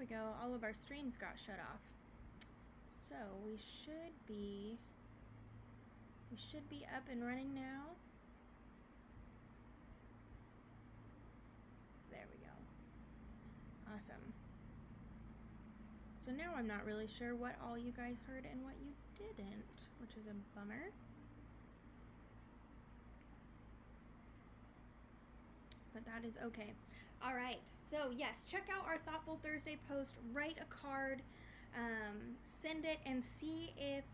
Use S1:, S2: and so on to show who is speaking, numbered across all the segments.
S1: we go. All of our streams got shut off. So we should be up and running now. There we go. Awesome. So now I'm not really sure what all you guys heard and what you didn't, which is a bummer. But that is okay. All right, so yes, check out our Thoughtful Thursday post, write a card, send it, and see if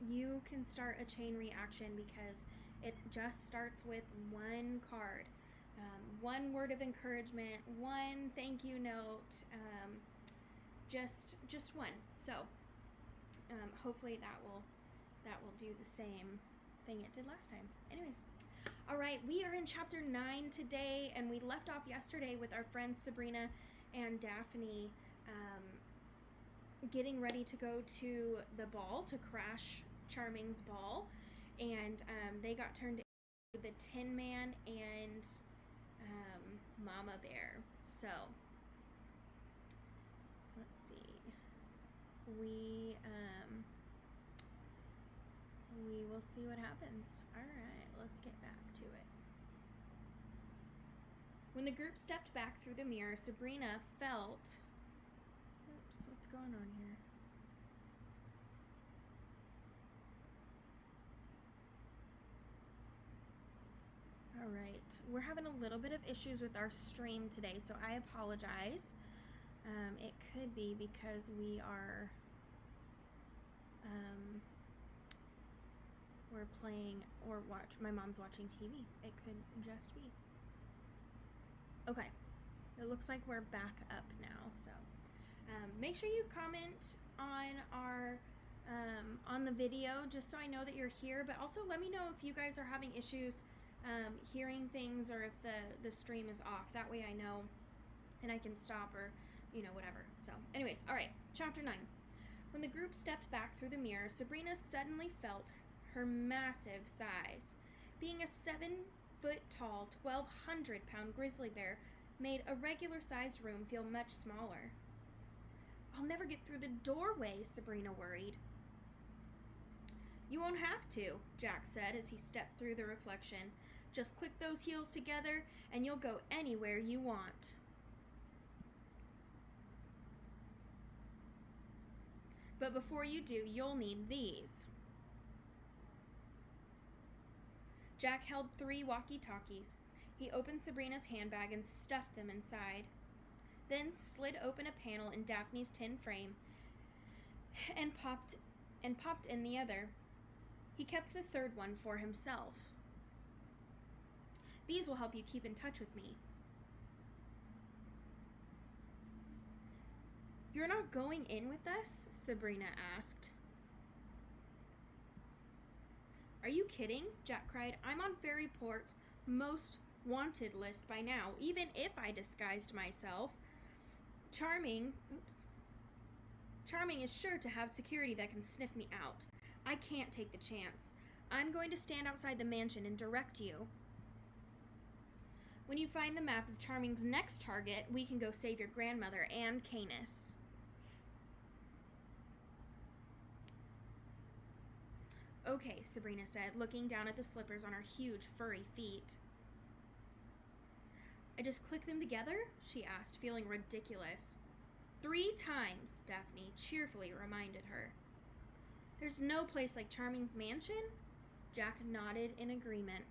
S1: you can start a chain reaction, because it just starts with one card, one word of encouragement, one thank you note, just one. So hopefully that will do the same thing it did last time. Anyways. All right, we are in chapter 9 today, and we left off yesterday with our friends Sabrina and Daphne getting ready to go to the ball, to crash Charming's ball, and they got turned into the Tin Man and Mama Bear. So, let's see. We will see what happens. All right, let's get back to it. When the group stepped back through the mirror, Sabrina felt... Oops, what's going on here? All right, we're having a little bit of issues with our stream today, so I apologize. It could be because we are... we're playing or my mom's watching TV. It could just be. Okay, it looks like we're back up now, so make sure you comment on our on the video, just so I know that you're here, but also let me know if you guys are having issues hearing things, or if the stream is off. That way I know and I can stop, or whatever. So anyways, all right, chapter 9. When the group stepped back through the mirror, Sabrina suddenly felt her massive size. Being a 7-foot-tall, 1,200-pound grizzly bear made a regular-sized room feel much smaller. I'll never get through the doorway, Sabrina worried. You won't have to, Jack said as he stepped through the reflection. Just click those heels together and you'll go anywhere you want. But before you do, you'll need these. Jack held 3 walkie-talkies. He opened Sabrina's handbag and stuffed them inside, then slid open a panel in Daphne's tin frame and popped in the other. He kept the third one for himself. These will help you keep in touch with me. You're not going in with us? Sabrina asked. Are you kidding? Jack cried. I'm on Fairyport's most wanted list by now, even if I disguised myself. Charming is sure to have security that can sniff me out. I can't take the chance. I'm going to stand outside the mansion and direct you. When you find the map of Charming's next target, we can go save your grandmother and Canis. Okay, Sabrina said, looking down at the slippers on her huge, furry feet. I just click them together? She asked, feeling ridiculous. 3 times, Daphne cheerfully reminded her. There's no place like Charming's mansion? Jack nodded in agreement.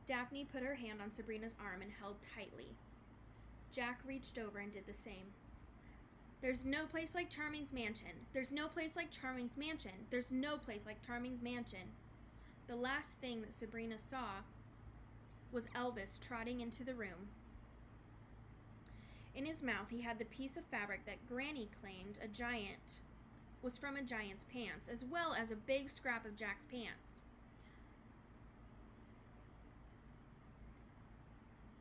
S1: Daphne put her hand on Sabrina's arm and held tightly. Jack reached over and did the same. There's no place like Charming's mansion. There's no place like Charming's mansion. There's no place like Charming's mansion. The last thing that Sabrina saw was Elvis trotting into the room. In his mouth, he had the piece of fabric that Granny claimed was from a giant's pants, as well as a big scrap of Jack's pants.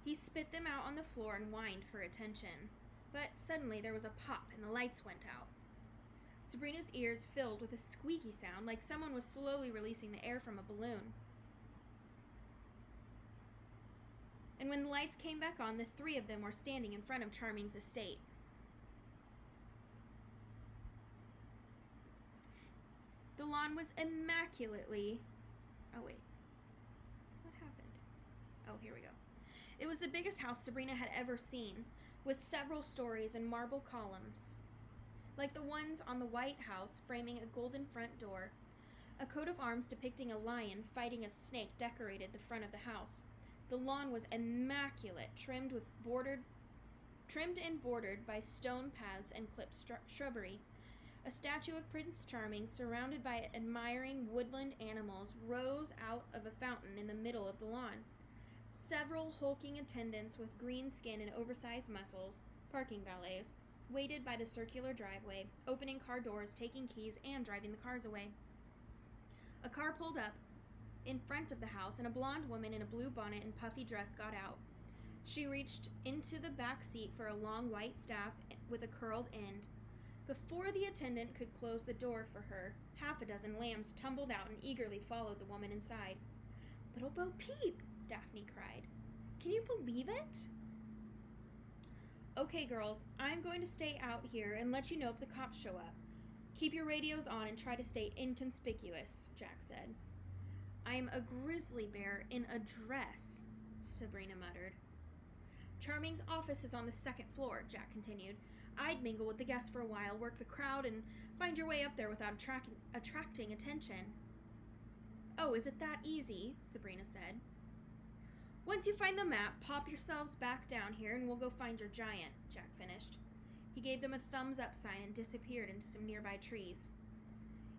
S1: He spit them out on the floor and whined for attention. But suddenly there was a pop and the lights went out. Sabrina's ears filled with a squeaky sound, like someone was slowly releasing the air from a balloon. and when the lights came back on, the three of them were standing in front of Charming's estate. The lawn was immaculately... Oh, wait. What happened? Oh, here we go. It was the biggest house Sabrina had ever seen, with several stories and marble columns, like the ones on the White House framing a golden front door. A coat of arms depicting a lion fighting a snake decorated the front of the house. The lawn was immaculate, trimmed and bordered by stone paths and clipped shrubbery. A statue of Prince Charming, surrounded by admiring woodland animals, rose out of a fountain in the middle of the lawn. Several hulking attendants with green skin and oversized muscles, parking valets, waited by the circular driveway, opening car doors, taking keys, and driving the cars away. A car pulled up in front of the house, and a blonde woman in a blue bonnet and puffy dress got out. She reached into the back seat for a long white staff with a curled end. Before the attendant could close the door for her, half a dozen lambs tumbled out and eagerly followed the woman inside. "Little Bo Peep!" Daphne cried. "Can you believe it?" "Okay, girls, I'm going to stay out here and let you know if the cops show up. Keep your radios on and try to stay inconspicuous," Jack said. "I'm a grizzly bear in a dress," Sabrina muttered. "Charming's office is on the second floor," Jack continued. "I'd mingle with the guests for a while, work the crowd, and find your way up there without attracting attention." "Oh, is it that easy?" Sabrina said. "Once you find the map, pop yourselves back down here and we'll go find your giant," Jack finished. He gave them a thumbs-up sign and disappeared into some nearby trees.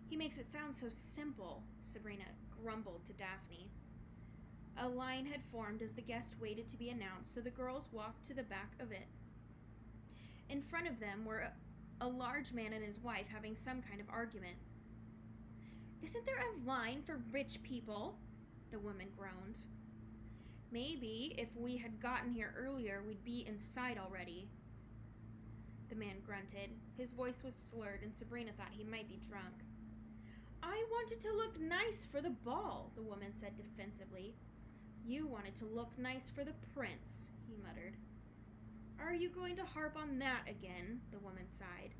S1: "He makes it sound so simple," Sabrina grumbled to Daphne. A line had formed as the guest waited to be announced, so the girls walked to the back of it. In front of them were a large man and his wife having some kind of argument. "Isn't there a line for rich people?" the woman groaned. "Maybe if we had gotten here earlier, we'd be inside already," the man grunted. His voice was slurred, and Sabrina thought he might be drunk. "I wanted to look nice for the ball," the woman said defensively. "You wanted to look nice for the prince," he muttered. "Are you going to harp on that again?" the woman sighed.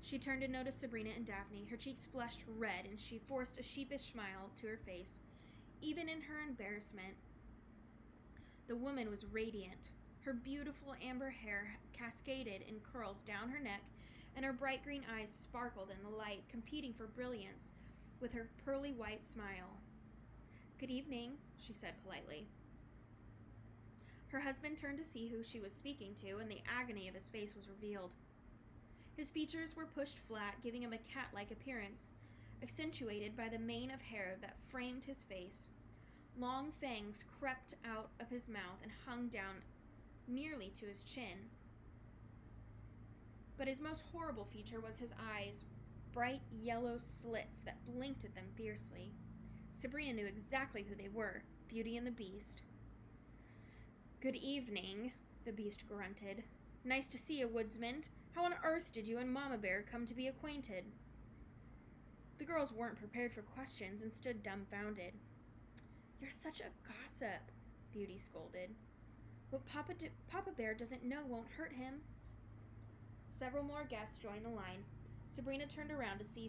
S1: She turned to notice Sabrina and Daphne. Her cheeks flushed red, and she forced a sheepish smile to her face. Even in her embarrassment, the woman was radiant. Her beautiful amber hair cascaded in curls down her neck, and her bright green eyes sparkled in the light, competing for brilliance with her pearly white smile. "Good evening," she said politely. Her husband turned to see who she was speaking to, and the agony of his face was revealed. His features were pushed flat, giving him a cat-like appearance, accentuated by the mane of hair that framed his face. Long fangs crept out of his mouth and hung down nearly to his chin. But his most horrible feature was his eyes, bright yellow slits that blinked at them fiercely. Sabrina knew exactly who they were, Beauty and the Beast. "Good evening," the Beast grunted. "Nice to see you, woodsman. How on earth did you and Mama Bear come to be acquainted?" The girls weren't prepared for questions and stood dumbfounded. "You're such a gossip," Beauty scolded. "What Papa Bear doesn't know won't hurt him." Several more guests joined the line. Sabrina turned around to see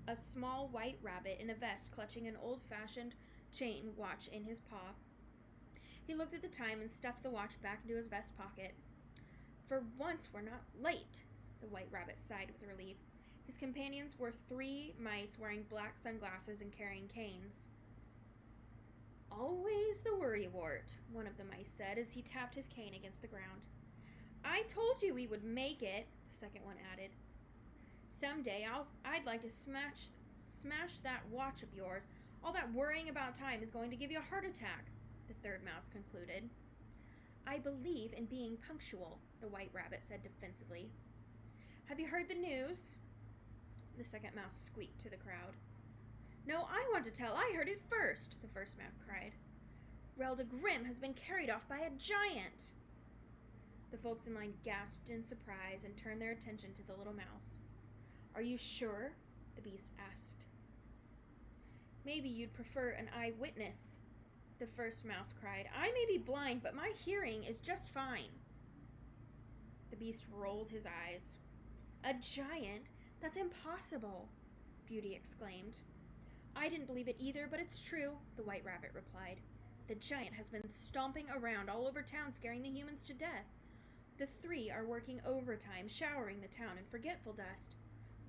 S1: a small white rabbit in a vest clutching an old-fashioned chain watch in his paw. He looked at the time and stuffed the watch back into his vest pocket. "For once we're not late," the white rabbit sighed with relief. His companions were 3 mice wearing black sunglasses and carrying canes. "Always the worrywart," one of the mice said as he tapped his cane against the ground. "I told you we would make it," the second one added. "Someday I'd like to smash that watch of yours. All that worrying about time is going to give you a heart attack," the third mouse concluded. "I believe in being punctual," the white rabbit said defensively. "Have you heard the news?" the second mouse squeaked to the crowd. "No, I want to tell. I heard it first," the first mouse cried. "Relda Grimm has been carried off by a giant." The folks in line gasped in surprise and turned their attention to the little mouse. "Are you sure?" the Beast asked. "Maybe you'd prefer an eyewitness," the first mouse cried. I may be blind, but my hearing is just fine. The beast rolled his eyes. A giant? That's impossible, Beauty exclaimed. I didn't believe it either, but it's true, the White Rabbit replied. The giant has been stomping around all over town, scaring the humans to death. The three are working overtime, showering the town in forgetful dust.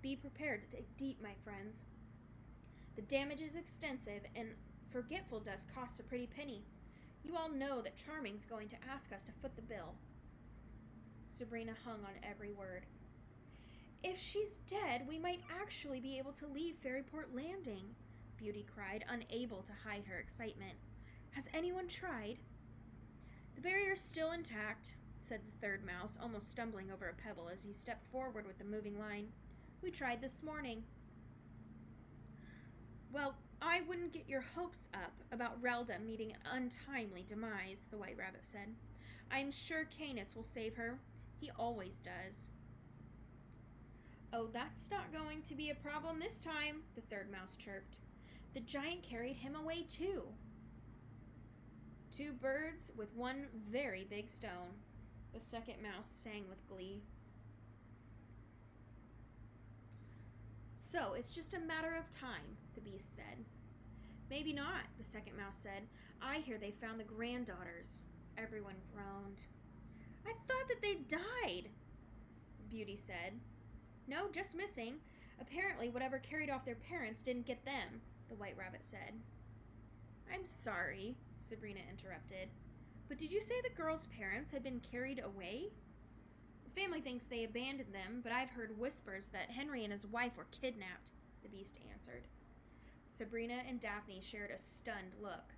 S1: Be prepared to dig deep, my friends. The damage is extensive, and forgetful dust costs a pretty penny. You all know that Charming's going to ask us to foot the bill. Sabrina hung on every word. If she's dead, we might actually be able to leave Fairyport Landing, Beauty cried, unable to hide her excitement. Has anyone tried? The barrier's still intact, said the third mouse, almost stumbling over a pebble as he stepped forward with the moving line. We tried this morning. Well, I wouldn't get your hopes up about Relda meeting an untimely demise, the White Rabbit said. I'm sure Canis will save her. He always does. Oh, that's not going to be a problem this time, the third mouse chirped. The giant carried him away too. Two birds with one very big stone, the second mouse sang with glee. So, it's just a matter of time, the beast said. Maybe not, the second mouse said. I hear they found the granddaughters. Everyone groaned. I thought that they died, Beauty said. No, just missing. Apparently, whatever carried off their parents didn't get them, the White Rabbit said. I'm sorry, Sabrina interrupted. But did you say the girls' parents had been carried away? The family thinks they abandoned them, but I've heard whispers that Henry and his wife were kidnapped, the beast answered. Sabrina and Daphne shared a stunned look.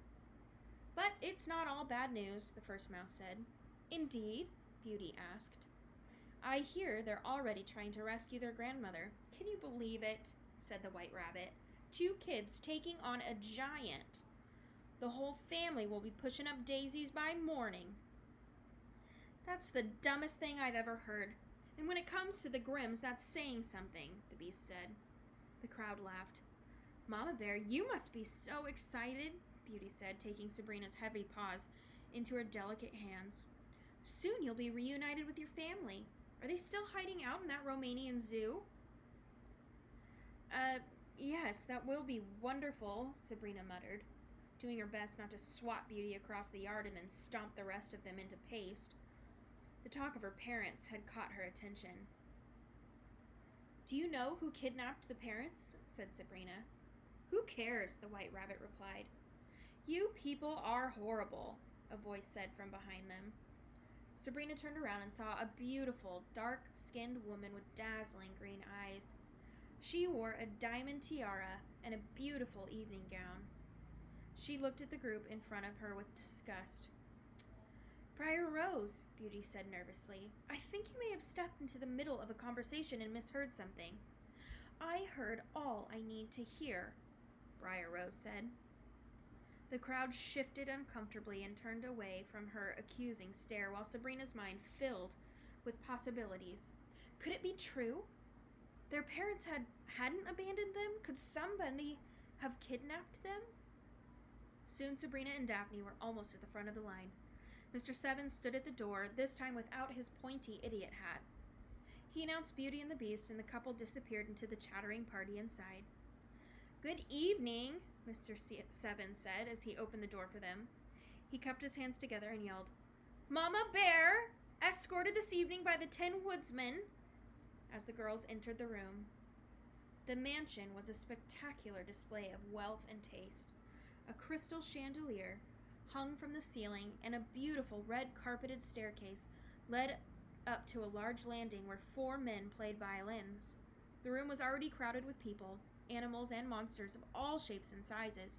S1: But it's not all bad news, the first mouse said. Indeed? Beauty asked. I hear they're already trying to rescue their grandmother. Can you believe it? Said the White Rabbit. 2 kids taking on a giant. The whole family will be pushing up daisies by morning. That's the dumbest thing I've ever heard. And when it comes to the Grimms, that's saying something, the beast said. The crowd laughed. Mama Bear, you must be so excited, Beauty said, taking Sabrina's heavy paws into her delicate hands. Soon you'll be reunited with your family. Are they still hiding out in that Romanian zoo? Yes, that will be wonderful, Sabrina muttered, doing her best not to swat Beauty across the yard and then stomp the rest of them into paste. The talk of her parents had caught her attention. Do you know who kidnapped the parents? Said Sabrina. Who cares? The White Rabbit replied. You people are horrible, a voice said from behind them. Sabrina turned around and saw a beautiful, dark-skinned woman with dazzling green eyes. She wore a diamond tiara and a beautiful evening gown. She looked at the group in front of her with disgust. Briar Rose, Beauty said nervously. I think you may have stepped into the middle of a conversation and misheard something. I heard all I need to hear, Briar Rose said. The crowd shifted uncomfortably and turned away from her accusing stare while Sabrina's mind filled with possibilities. Could it be true? Their parents hadn't abandoned them? Could somebody have kidnapped them? Soon Sabrina and Daphne were almost at the front of the line. Mr. Seven stood at the door, this time without his pointy idiot hat. He announced Beauty and the Beast, and the couple disappeared into the chattering party inside. Good evening, Mr. Seven said as he opened the door for them. He cupped his hands together and yelled, Mama Bear, escorted this evening by the 10 woodsmen, as the girls entered the room. The mansion was a spectacular display of wealth and taste. A crystal chandelier hung from the ceiling, and a beautiful red-carpeted staircase led up to a large landing where 4 men played violins. The room was already crowded with people, animals, and monsters of all shapes and sizes,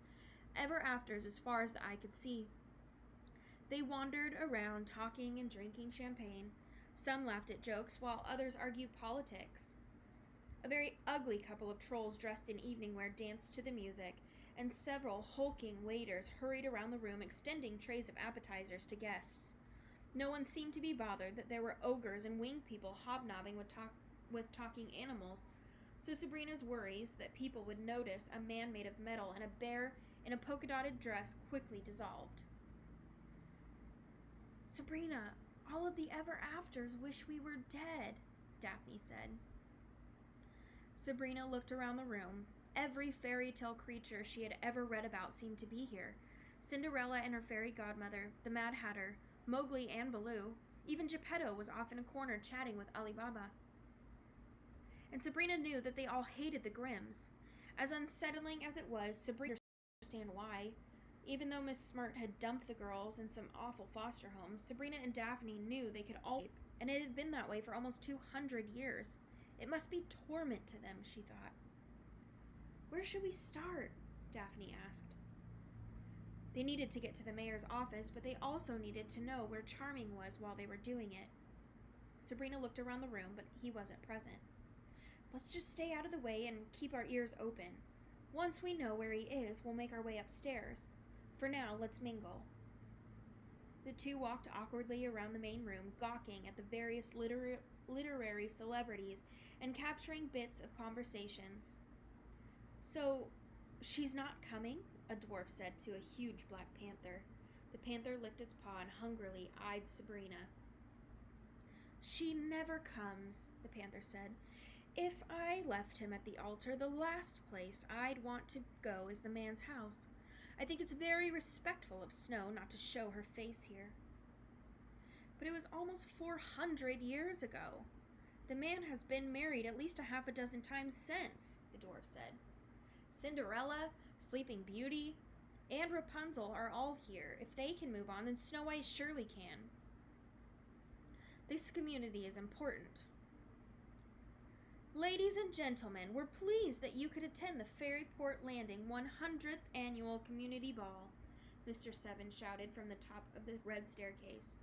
S1: ever afters as far as the eye could see. They wandered around talking and drinking champagne. Some laughed at jokes, while others argued politics. A very ugly couple of trolls dressed in evening wear danced to the music, and several hulking waiters hurried around the room extending trays of appetizers to guests. No one seemed to be bothered that there were ogres and winged people hobnobbing with talking animals, so Sabrina's worries that people would notice a man made of metal and a bear in a polka-dotted dress quickly dissolved. "Sabrina, all of the ever-afters wish we were dead," Daphne said. Sabrina looked around the room. Every fairy tale creature she had ever read about seemed to be here. Cinderella and her fairy godmother, the Mad Hatter, Mowgli and Baloo. Even Geppetto was off in a corner chatting with Ali Baba. And Sabrina knew that they all hated the Grimms. As unsettling as it was, Sabrina didn't understand why. Even though Miss Smart had dumped the girls in some awful foster homes, Sabrina and Daphne knew they could all escape, and it had been that way for almost 200 years. It must be torment to them, she thought. "Where should we start?" Daphne asked. They needed to get to the mayor's office, but they also needed to know where Charming was while they were doing it. Sabrina looked around the room, but he wasn't present. "Let's just stay out of the way and keep our ears open. Once we know where he is, we'll make our way upstairs. For now, let's mingle." The two walked awkwardly around the main room, gawking at the various literary celebrities and capturing bits of conversations. "So, she's not coming?" a dwarf said to a huge black panther. The panther licked its paw and hungrily eyed Sabrina. "She never comes," the panther said. "If I left him at the altar, the last place I'd want to go is the man's house. I think it's very respectful of Snow not to show her face here." "But it was almost 400 years ago. The man has been married at least a half a dozen times since," the dwarf said. "Cinderella, Sleeping Beauty, and Rapunzel are all here. If they can move on, then Snow White surely can. This community is important. Ladies and gentlemen, we're pleased that you could attend the Fairyport Landing 100th Annual Community Ball," Mr. Seven shouted from the top of the red staircase.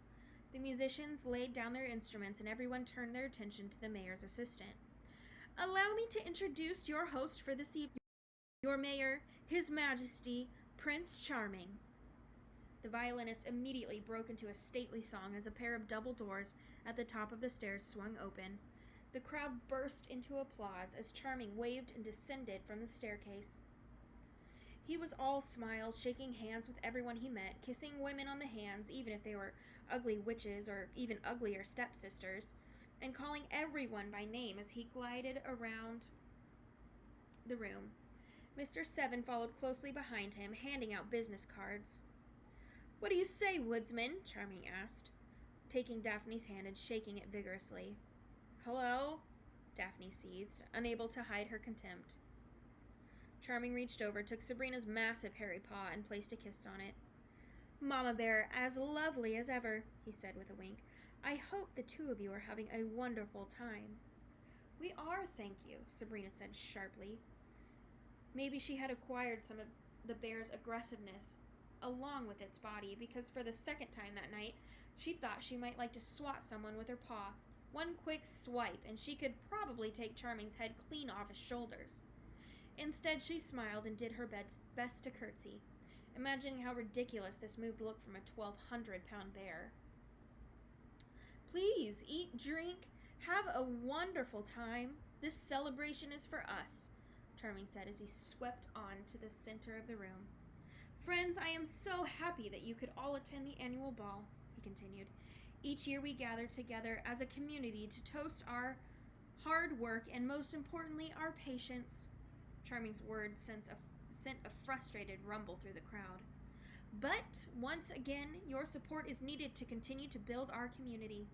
S1: The musicians laid down their instruments and everyone turned their attention to the mayor's assistant. "Allow me to introduce your host for this evening, your mayor, His Majesty, Prince Charming." The violinist immediately broke into a stately song as a pair of double doors at the top of the stairs swung open. The crowd burst into applause as Charming waved and descended from the staircase. He was all smiles, shaking hands with everyone he met, kissing women on the hands, even if they were ugly witches or even uglier stepsisters, and calling everyone by name as he glided around the room. Mr. Seven followed closely behind him, handing out business cards. "What do you say, woodsman?" Charming asked, taking Daphne's hand and shaking it vigorously. "Hello?" Daphne seethed, unable to hide her contempt. Charming reached over, took Sabrina's massive hairy paw, and placed a kiss on it. "Mama Bear, as lovely as ever," he said with a wink. "I hope the two of you are having a wonderful time." "We are, thank you," Sabrina said sharply. Maybe she had acquired some of the bear's aggressiveness along with its body, because for the second time that night, she thought she might like to swat someone with her paw. One quick swipe, and she could probably take Charming's head clean off his shoulders. Instead, she smiled and did her best to curtsy, imagining how ridiculous this move looked from a 1,200-pound bear. "Please, eat, drink, have a wonderful time. This celebration is for us," Charming said as he swept on to the center of the room. "Friends, I am so happy that you could all attend the annual ball," he continued. "Each year we gather together as a community to toast our hard work and, most importantly, our patience." Charming's words sent a frustrated rumble through the crowd. "But, once again, your support is needed to continue to build our community,"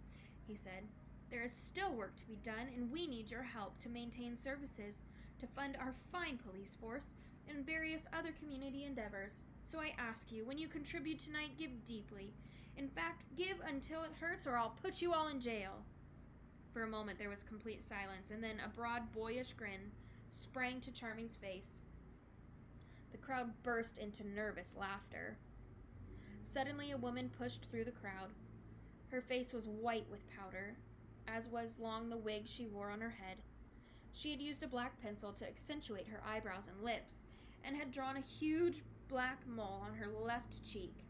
S1: he said. "There is still work to be done, and we need your help to maintain services, to fund our fine police force, and various other community endeavors. So I ask you, when you contribute tonight, give deeply. In fact, give until it hurts, or I'll put you all in jail." For a moment there was complete silence, and then a broad, boyish grin sprang to Charming's face. The crowd burst into nervous laughter. Suddenly a woman pushed through the crowd. Her face was white with powder, as was long the wig she wore on her head. She had used a black pencil to accentuate her eyebrows and lips, and had drawn a huge black mole on her left cheek.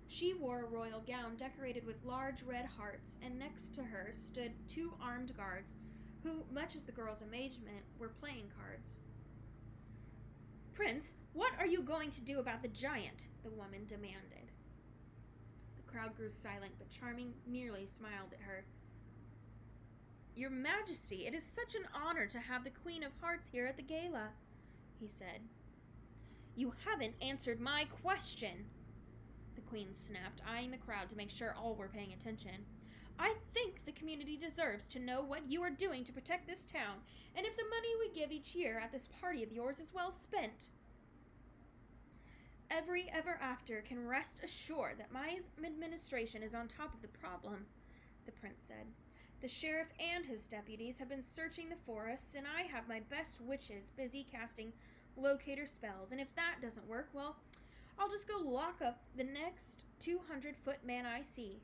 S1: She wore a royal gown decorated with large red hearts, and next to her stood 2 armed guards, who, much as the girls' amazement, were playing cards. Prince, what are you going to do about the giant? The woman demanded. The crowd grew silent, but Charming merely smiled at her. Your Majesty, it is such an honor to have the Queen of Hearts here at the gala, he said. You haven't answered my question, the Queen snapped, eyeing the crowd to make sure all were paying attention. I think the community deserves to know what you are doing to protect this town, and if the money we give each year at this party of yours is well spent. Every ever after can rest assured that my administration is on top of the problem, the prince said. The sheriff and his deputies have been searching the forests, and I have my best witches busy casting locator spells, and if that doesn't work, well, I'll just go lock up the next 200-foot man I see.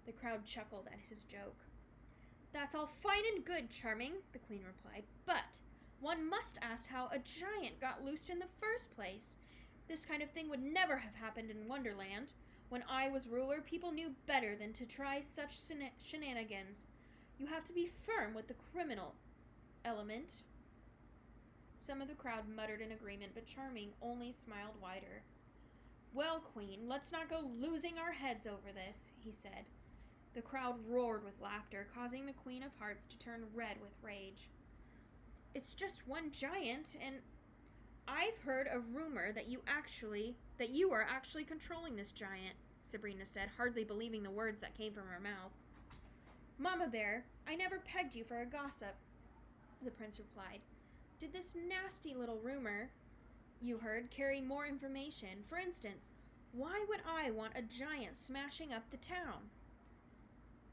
S1: The crowd chuckled at his joke. That's all fine and good, Charming, the Queen replied, but one must ask how a giant got loosed in the first place. This kind of thing would never have happened in Wonderland. When I was ruler, people knew better than to try such shenanigans. You have to be firm with the criminal element. Some of the crowd muttered in agreement, but Charming only smiled wider. Well, Queen, let's not go losing our heads over this, he said. The crowd roared with laughter, causing the Queen of Hearts to turn red with rage. It's just one giant, and I've heard a rumor that you are actually controlling this giant, Sabrina said, hardly believing the words that came from her mouth. Mama Bear, I never pegged you for a gossip, the prince replied. Did this nasty little rumor you heard carry more information? For instance, why would I want a giant smashing up the town?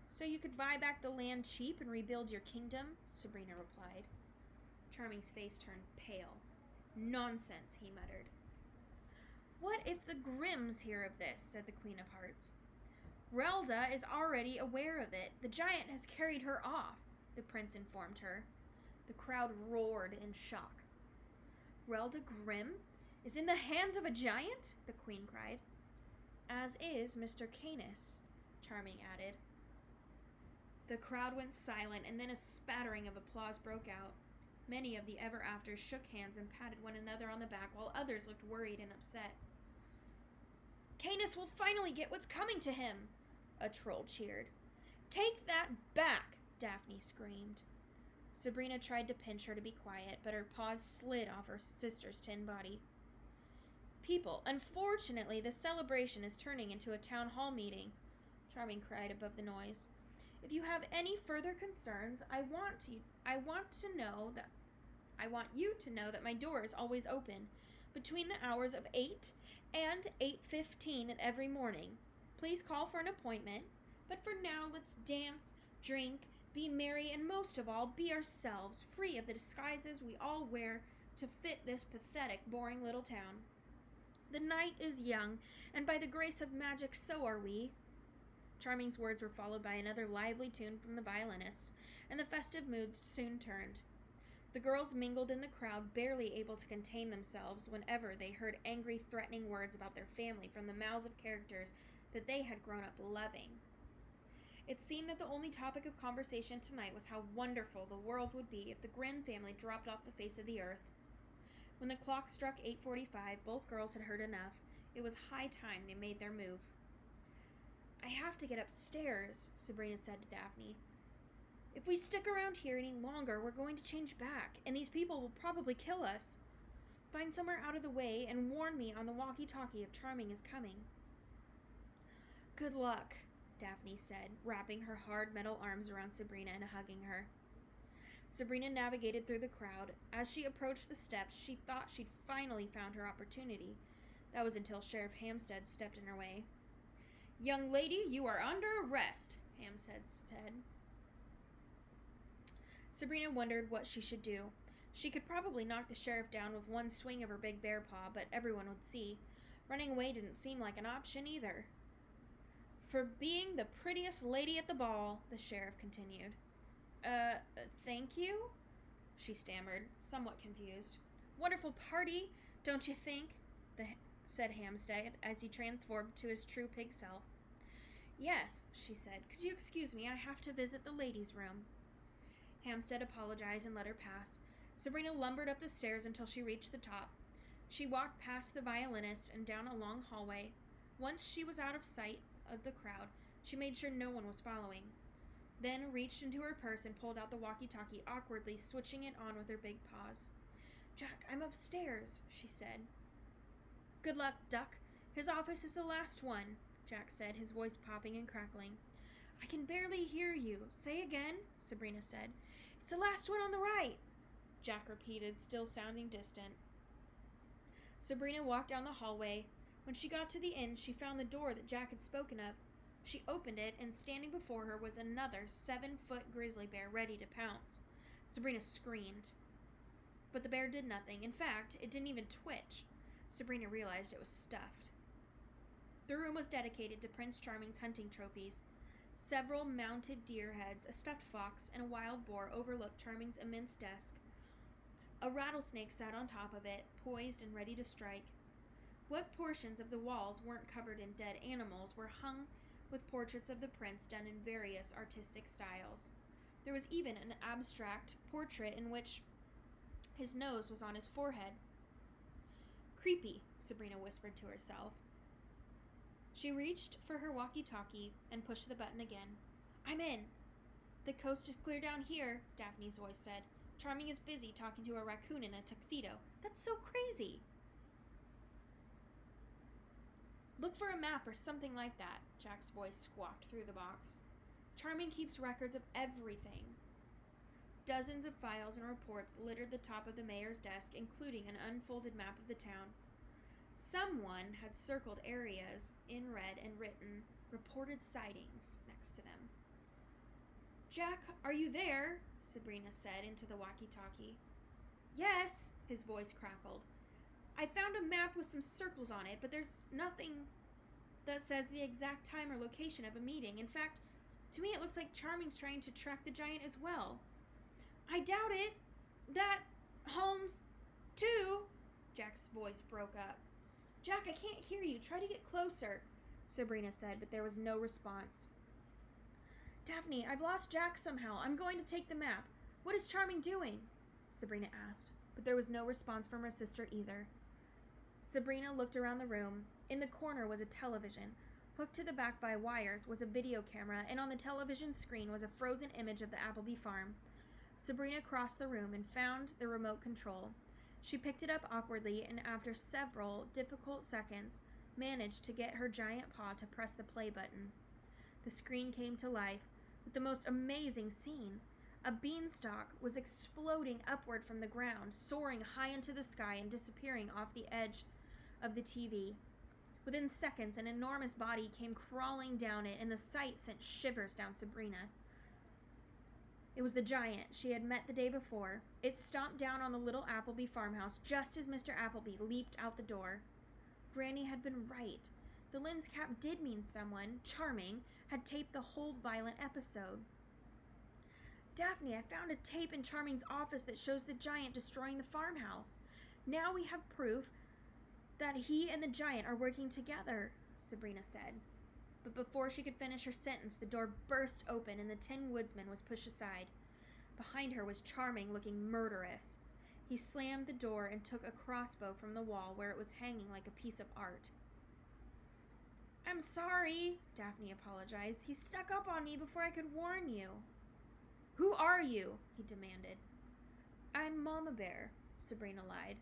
S1: So you could buy back the land cheap and rebuild your kingdom, Sabrina replied. Charming's face turned pale. Nonsense, he muttered. What if the Grimms hear of this, said the Queen of Hearts. Relda is already aware of it. The giant has carried her off, the prince informed her. The crowd roared in shock. Relda Grimm is in the hands of a giant? The Queen cried. As is Mr. Canis, Charming added. The crowd went silent, and then a spattering of applause broke out. Many of the ever-afters shook hands and patted one another on the back, while others looked worried and upset. Canis will finally get what's coming to him, a troll cheered. Take that back, Daphne screamed. Sabrina tried to pinch her to be quiet, but her paws slid off her sister's tin body. People, unfortunately, the celebration is turning into a town hall meeting, Charming cried above the noise. If you have any further concerns, I want you to know that my door is always open, between the hours of 8 and 8:15 every morning. Please call for an appointment, but for now, let's dance, drink, be merry, and most of all, be ourselves, free of the disguises we all wear to fit this pathetic, boring little town. The night is young, and by the grace of magic, so are we. Charming's words were followed by another lively tune from the violinists, and the festive mood soon turned. The girls mingled in the crowd, barely able to contain themselves whenever they heard angry, threatening words about their family from the mouths of characters that they had grown up loving. It seemed that the only topic of conversation tonight was how wonderful the world would be if the Grin family dropped off the face of the earth. When the clock struck 8:45, both girls had heard enough. It was high time they made their move. I have to get upstairs, Sabrina said to Daphne. If we stick around here any longer, we're going to change back, and these people will probably kill us. Find somewhere out of the way and warn me on the walkie-talkie if Charming is coming. Good luck, Daphne said, wrapping her hard metal arms around Sabrina and hugging her. Sabrina navigated through the crowd. As she approached the steps, she thought she'd finally found her opportunity. That was until Sheriff Hamstead stepped in her way. Young lady, you are under arrest, Hamstead said. Sabrina wondered what she should do. She could probably knock the sheriff down with one swing of her big bear paw, but everyone would see. Running away didn't seem like an option either. For being the prettiest lady at the ball, the sheriff continued. Thank you? She stammered, somewhat confused. Wonderful party, don't you think? Said Hamstead as he transformed to his true pig self. Yes, she said. Could you excuse me? I have to visit the ladies' room. Hamstead apologized and let her pass. Sabrina lumbered up the stairs until she reached the top. She walked past the violinist and down a long hallway. Once she was out of sight of the crowd, she made sure no one was following. Then reached into her purse and pulled out the walkie-talkie, awkwardly switching it on with her big paws. "Jack, I'm upstairs," she said. "Good luck, Duck. His office is the last one," Jack said, his voice popping and crackling. "I can barely hear you. Say again," Sabrina said. "It's the last one on the right," Jack repeated, still sounding distant. Sabrina walked down the hallway. When she got to the end, she found the door that Jack had spoken of. She opened it, and standing before her was another 7-foot grizzly bear ready to pounce. Sabrina screamed. But the bear did nothing. In fact, it didn't even twitch. Sabrina realized it was stuffed. The room was dedicated to Prince Charming's hunting trophies. Several mounted deer heads, a stuffed fox, and a wild boar overlooked Charming's immense desk. A rattlesnake sat on top of it, poised and ready to strike. What portions of the walls weren't covered in dead animals were hung with portraits of the prince done in various artistic styles. There was even an abstract portrait in which his nose was on his forehead. "Creepy," Sabrina whispered to herself. She reached for her walkie-talkie and pushed the button again. "I'm in." "The coast is clear down here," Daphne's voice said. "Charming is busy talking to a raccoon in a tuxedo. That's so crazy." "Look for a map or something like that," Jack's voice squawked through the box. "Charming keeps records of everything." Dozens of files and reports littered the top of the mayor's desk, including an unfolded map of the town. Someone had circled areas in red and written "reported sightings" next to them. "Jack, are you there?" Sabrina said into the walkie-talkie. "Yes," his voice crackled. "I found a map with some circles on it, but there's nothing that says the exact time or location of a meeting. In fact, to me it looks like Charming's trying to track the giant as well." "I doubt it. That Holmes, too." Jack's voice broke up. "Jack, I can't hear you. Try to get closer," Sabrina said, but there was no response. "Daphne, I've lost Jack somehow. I'm going to take the map. What is Charming doing?" Sabrina asked, but there was no response from her sister either. Sabrina looked around the room. In the corner was a television. Hooked to the back by wires was a video camera, and on the television screen was a frozen image of the Appleby farm. Sabrina crossed the room and found the remote control. She picked it up awkwardly and after several difficult seconds managed to get her giant paw to press the play button. The screen came to life with the most amazing scene. A beanstalk was exploding upward from the ground, soaring high into the sky and disappearing off the edge of the TV. Within seconds, an enormous body came crawling down it, and the sight sent shivers down Sabrina. It was the giant she had met the day before. It stomped down on the little Appleby farmhouse just as Mr. Appleby leaped out the door. Granny had been right. The lens cap did mean someone, Charming, had taped the whole violent episode. "Daphne, I found a tape in Charming's office that shows the giant destroying the farmhouse. Now we have proof that he and the giant are working together," Sabrina said. But before she could finish her sentence, the door burst open and the Tin Woodsman was pushed aside. Behind her was Charming, looking murderous. He slammed the door and took a crossbow from the wall where it was hanging like a piece of art. "I'm sorry," Daphne apologized. "He snuck up on me before I could warn you." "Who are you?" he demanded. "I'm Mama Bear," Sabrina lied.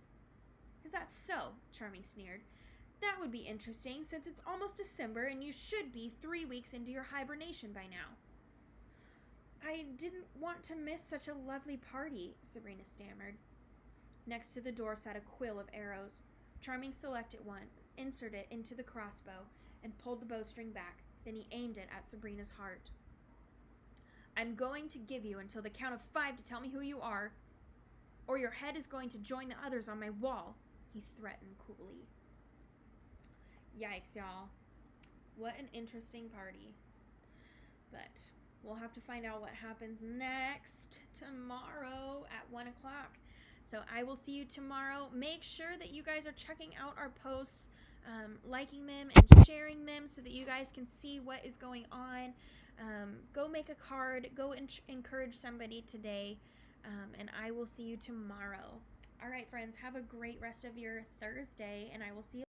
S1: "Is that so?" Charming sneered. "That would be interesting, since it's almost December and you should be 3 weeks into your hibernation by now." "I didn't want to miss such a lovely party," Sabrina stammered. Next to the door sat a quill of arrows. Charming selected one, inserted it into the crossbow, and pulled the bowstring back. Then he aimed it at Sabrina's heart. "I'm going to give you until the count of 5 to tell me who you are, or your head is going to join the others on my wall," he threatened coolly. Yikes, y'all. What an interesting party. But we'll have to find out what happens next tomorrow at 1 o'clock. So I will see you tomorrow. Make sure that you guys are checking out our posts, liking them and sharing them so that you guys can see what is going on. Go make a card. Go encourage somebody today. And I will see you tomorrow. All right, friends, have a great rest of your Thursday, and I will see you